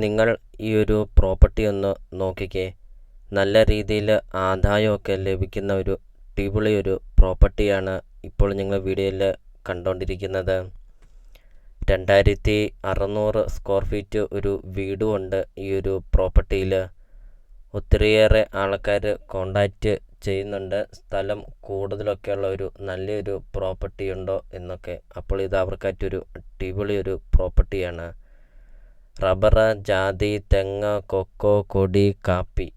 നിങ്ങൾ ഈ ഒരു പ്രോപ്പർട്ടി ഒന്ന് നോക്കിക്കേ. നല്ല രീതിയിൽ ആദായമൊക്കെ ലഭിക്കുന്ന ഒരു അടിപൊളി ഒരു പ്രോപ്പർട്ടിയാണ് ഇപ്പോൾ നിങ്ങൾ വീഡിയോയിൽ കണ്ടുകൊണ്ടിരിക്കുന്നത്. 2600 സ്ക്വയർ ഫീറ്റ് ഒരു വീടുമുണ്ട് ഈ ഒരു പ്രോപ്പർട്ടിയിൽ. ഒത്തിരിയേറെ ആൾക്കാർ കോണ്ടാക്റ്റ് ചെയ്യുന്നുണ്ട് സ്ഥലം കൂടുതലൊക്കെയുള്ള ഒരു നല്ലൊരു പ്രോപ്പർട്ടി ഉണ്ടോ എന്നൊക്കെ. അപ്പോൾ ഇത് അവർക്കായിട്ടൊരു അടിപൊളി ഒരു പ്രോപ്പർട്ടിയാണ്. റബ്ബർ, ജാതി, തെങ്ങ്, കൊക്കോ, കൊടി, കാപ്പി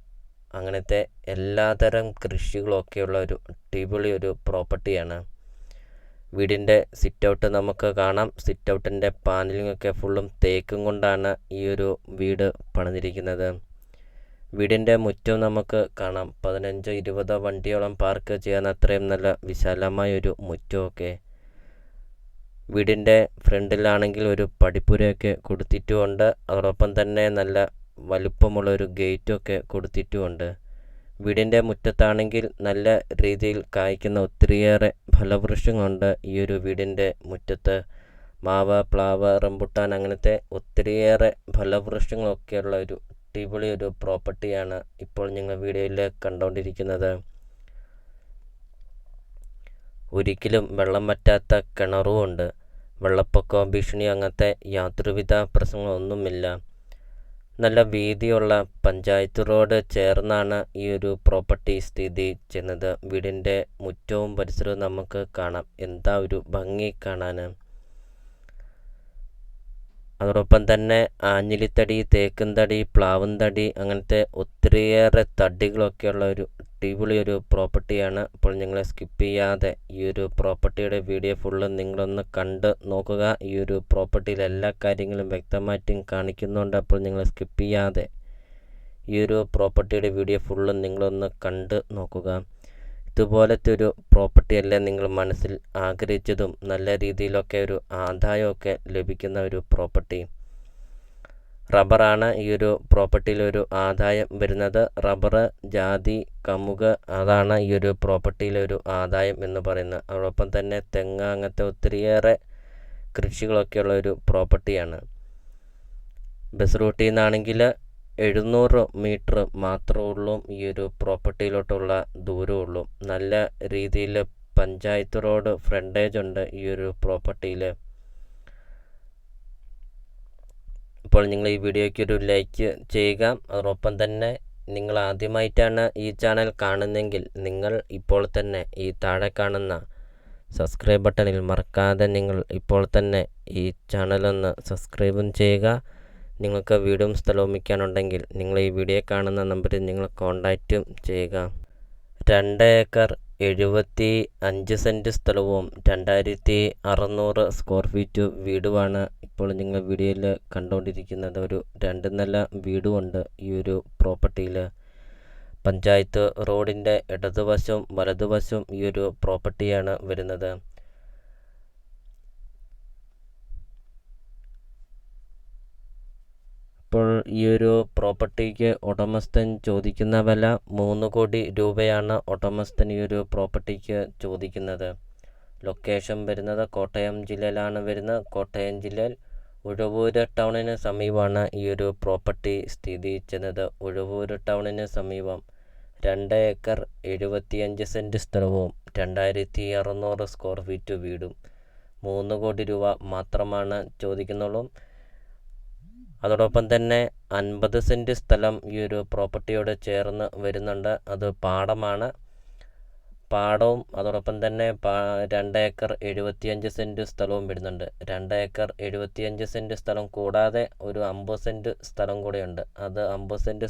അങ്ങനത്തെ എല്ലാതരം കൃഷികളൊക്കെയുള്ള ഒരു അടിപൊളി ഒരു പ്രോപ്പർട്ടിയാണ്. വീടിൻ്റെ സിറ്റൗട്ട് നമുക്ക് കാണാം. സിറ്റൗട്ടിൻ്റെ പാനലിങ്ങൊക്കെ ഫുള്ളും തേക്കും കൊണ്ടാണ് ഈ ഒരു വീട് പണിതിരിക്കുന്നത്. വീടിൻ്റെ മുറ്റം നമുക്ക് കാണാം. 15-20 വണ്ടിയോളം പാർക്ക് ചെയ്യാൻ അത്രയും നല്ല വിശാലമായൊരു മുറ്റമൊക്കെ. വീടിൻ്റെ ഫ്രണ്ടിലാണെങ്കിൽ ഒരു പടിപ്പുരയൊക്കെ കൊടുത്തിട്ടുമുണ്ട്. അതോടൊപ്പം തന്നെ നല്ല വലുപ്പമുള്ളൊരു ഗേറ്റൊക്കെ കൊടുത്തിട്ടുമുണ്ട്. വീടിൻ്റെ മുറ്റത്താണെങ്കിൽ നല്ല രീതിയിൽ കായ്ക്കുന്ന ഒത്തിരിയേറെ ഫലവൃക്ഷങ്ങളുണ്ട് ഈ ഒരു വീടിൻ്റെ മുറ്റത്ത്. മാവ്, പ്ലാവ്, റംബുട്ടാൻ അങ്ങനത്തെ ഒത്തിരിയേറെ ഫലവൃക്ഷങ്ങളൊക്കെയുള്ള ഒരു അടിപൊളി ഒരു പ്രോപ്പർട്ടിയാണ് ഇപ്പോൾ നിങ്ങൾ വീഡിയോയിൽ കണ്ടുകൊണ്ടിരിക്കുന്നത്. ഒരിക്കലും വെള്ളം വറ്റാത്ത കിണറുമുണ്ട്. വെള്ളപ്പൊക്കം, ഭീഷണി അങ്ങനത്തെ യാതൊരുവിധ പ്രശ്നങ്ങളൊന്നുമില്ല. നല്ല വീതിയുള്ള പഞ്ചായത്ത് റോഡ് ചേർന്നാണ് ഈ ഒരു പ്രോപ്പർട്ടി സ്ഥിതി ചെയ്യുന്നത്. വീടിൻ്റെ മുറ്റവും പരിസരവും നമുക്ക് കാണാം. എന്താ ഒരു ഭംഗി കാണാൻ. അതോടൊപ്പം തന്നെ ആഞ്ഞിലിത്തടി, തേക്കുംതടി, പ്ലാവുംതടി അങ്ങനത്തെ ഒത്തിരിയേറെ തടികളൊക്കെയുള്ള ഒരു അടിപൊളി ഒരു പ്രോപ്പർട്ടിയാണ്. അപ്പോൾ നിങ്ങൾ സ്കിപ്പ് ചെയ്യാതെ ഈ ഒരു പ്രോപ്പർട്ടിയുടെ വീഡിയോ ഫുള്ള് നിങ്ങളൊന്ന് കണ്ട് നോക്കുക. ഈ ഒരു പ്രോപ്പർട്ടിയിൽ എല്ലാ കാര്യങ്ങളും വ്യക്തമായിട്ടും കാണിക്കുന്നുണ്ട്. അപ്പോൾ നിങ്ങൾ സ്കിപ്പ് ചെയ്യാതെ ഈ ഒരു പ്രോപ്പർട്ടിയുടെ വീഡിയോ ഫുള്ള് നിങ്ങളൊന്ന് കണ്ട് നോക്കുക. ഇതുപോലത്തെ ഒരു പ്രോപ്പർട്ടിയല്ലേ നിങ്ങൾ മനസ്സിൽ ആഗ്രഹിച്ചതും നല്ല രീതിയിലൊക്കെ ഒരു ആദായമൊക്കെ ലഭിക്കുന്ന ഒരു പ്രോപ്പർട്ടി. റബ്ബറാണ് ഈ ഒരു പ്രോപ്പർട്ടിയിലൊരു ആദായം വരുന്നത്. റബ്ബർ, ജാതി, കമുക് അതാണ് ഈ ഒരു പ്രോപ്പർട്ടിയിലൊരു ആദായം എന്ന് പറയുന്നത്. അതോടൊപ്പം തന്നെ തെങ്ങ് അങ്ങനത്തെ ഒത്തിരിയേറെ കൃഷികളൊക്കെയുള്ള ഒരു പ്രോപ്പർട്ടിയാണ്. ബസ് റൂട്ടിൽ നിന്നാണെങ്കിൽ 700 മീറ്റർ മാത്രമേ ഉള്ളൂ ഈ ഒരു പ്രോപ്പർട്ടിയിലോട്ടുള്ള ദൂരമുള്ളൂ. നല്ല രീതിയിൽ പഞ്ചായത്ത് റോഡ് ഫ്രണ്ടേജ് ഉണ്ട് ഈ ഒരു പ്രോപ്പർട്ടിയിൽ. ഇപ്പോൾ നിങ്ങൾ ഈ വീഡിയോയ്ക്ക് ഒരു ലൈക്ക് ചെയ്യുക. അതോടൊപ്പം തന്നെ നിങ്ങൾ ആദ്യമായിട്ടാണ് ഈ ചാനൽ കാണുന്നതെങ്കിൽ നിങ്ങൾ ഇപ്പോൾ തന്നെ ഈ താഴെ കാണുന്ന സബ്സ്ക്രൈബ് ബട്ടണിൽ മറക്കാതെ നിങ്ങൾ ഇപ്പോൾ തന്നെ ഈ ചാനലൊന്ന് സബ്സ്ക്രൈബും ചെയ്യുക. നിങ്ങൾക്ക് വീടും സ്ഥലവും വിൽക്കാനുണ്ടെങ്കിൽ നിങ്ങൾ ഈ വീഡിയോ കാണുന്ന നമ്പറിൽ നിങ്ങൾ കോൺടാക്റ്റും ചെയ്യുക. 2 ഏക്കർ 75 സെൻറ്റ് സ്ഥലവും 2600 സ്ക്വയർ ഫീറ്റ് വീടുമാണ് ഇപ്പോൾ നിങ്ങൾ വീഡിയോയിൽ കണ്ടുകൊണ്ടിരിക്കുന്നത്. ഒരു 2 നില വീടുമുണ്ട് ഈ ഒരു പ്രോപ്പർട്ടിയിൽ. പഞ്ചായത്ത് റോഡിൻ്റെ ഇടതുവശവും വലതുവശവും ഈ ഒരു പ്രോപ്പർട്ടിയാണ് വരുന്നത്. ഇപ്പോൾ ഈ ഒരു പ്രോപ്പർട്ടിക്ക് ഉടമസ്ഥൻ ചോദിക്കുന്ന വില 3 കോടി രൂപയാണ് ഉടമസ്ഥൻ ഈ ഒരു പ്രോപ്പർട്ടിക്ക് ചോദിക്കുന്നത്. ലൊക്കേഷൻ വരുന്നത് കോട്ടയം ജില്ലയിലാണ് വരുന്നത്. കോട്ടയം ജില്ലയിൽ ഉഴവൂര് ടൗണിന് സമീപമാണ് ഈ ഒരു പ്രോപ്പർട്ടി സ്ഥിതി ചെയ്യുന്നത്. ഉഴവൂര് ടൗണിന് സമീപം 2 ഏക്കർ 75 സെൻറ്റ് സ്ഥലവും 2600 സ്ക്വയർ ഫീറ്റ് വീടും 3 കോടി രൂപ മാത്രമാണ് ചോദിക്കുന്നുള്ളൂ. അതോടൊപ്പം തന്നെ 50 സെൻറ്റ് സ്ഥലം ഈ ഒരു പ്രോപ്പർട്ടിയോട് ചേർന്ന് വരുന്നുണ്ട്. അത് പാടമാണ്. പാടവും അതോടൊപ്പം തന്നെ 2 ഏക്കർ 75 സെൻറ്റ് സ്ഥലവും വരുന്നുണ്ട്. 2 ഏക്കർ 75 സെൻറ്റ് സ്ഥലം കൂടാതെ ഒരു 50 സെൻറ്റ് സ്ഥലം കൂടെയുണ്ട്. അത് 50 സെൻറ്റ്